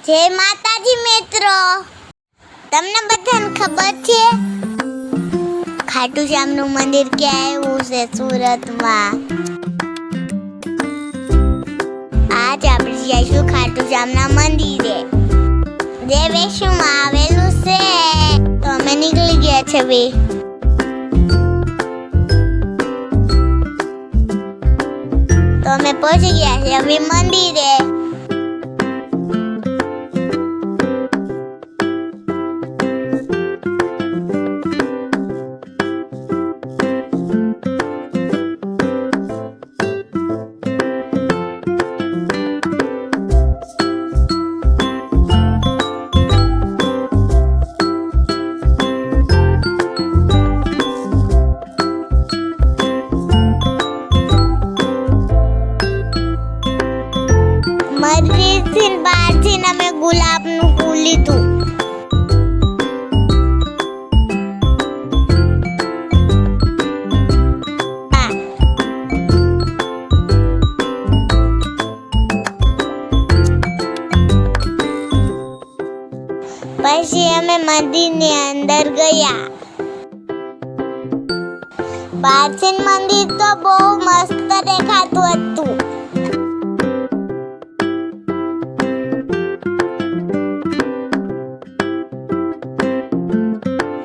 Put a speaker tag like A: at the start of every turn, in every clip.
A: જય માતાજી મિત્રો, તમને બધાને ખબર છે ખાટુ શ્યામનું મંદિર ક્યાં આવ્યું છે સુરતમાં? આજ આપણે જઈશું ખાટુ શ્યામના મંદિરે, જે વેસુમાં આવેલું છે. તો અમે નીકળી ગયા છે તો અમે પહોંચી ગયા છે હવે મંદિરે. મંદિરથી બહારથી અમે ગુલાબનું ફૂલ લીધું. પછી અમે મંદિરની અંદર ગયા. બહારથી મંદિર તો બહુ મસ્ત દેખાતું હતું.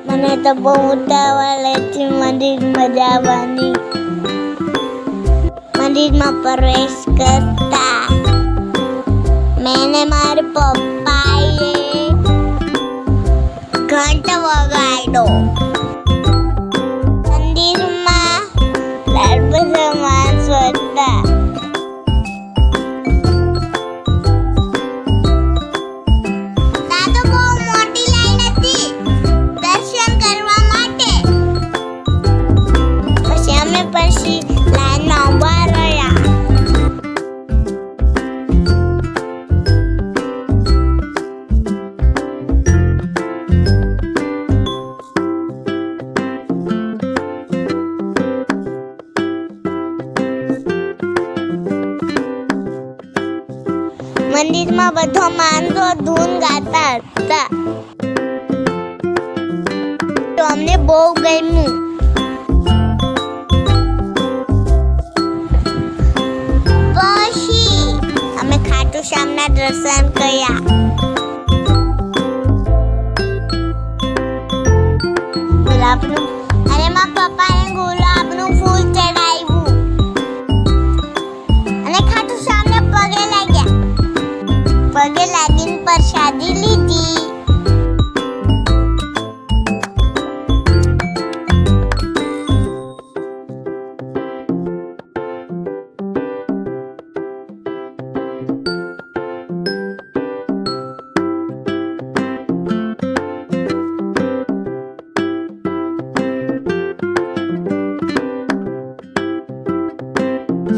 A: મને તો બહુ ઉતાવળ હતી મંદિરમાં જવાની. મંદિરમાં પ્રવેશ કરતા મેને મારા પપ્પાએ ઘંટ વગાડ્યો. મંદિરમાં બધા માણસો હતા. પછી લાઈનમાં ઊભા રહ્યા. મંદિરમાં બધો માણસો ધૂન ગાતા હતા. તો અમને બહુ ગમ્યું. ખાટુ શ્યામના દર્શન કર્યા. ગુલાબનું અને મારા પપ્પાને ગુલાબનું ફૂલ ચડાવ્યું અને ખાટુ શ્યામને પગે લાગ્યા. પગે લાગીને પ્રસાદી લીધી.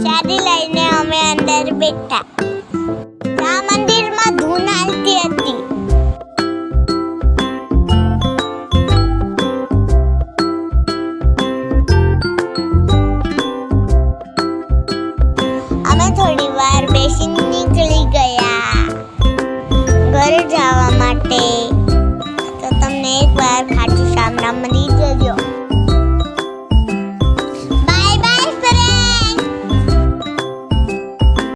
A: શાદી લઈને અમે અંદર બેઠા.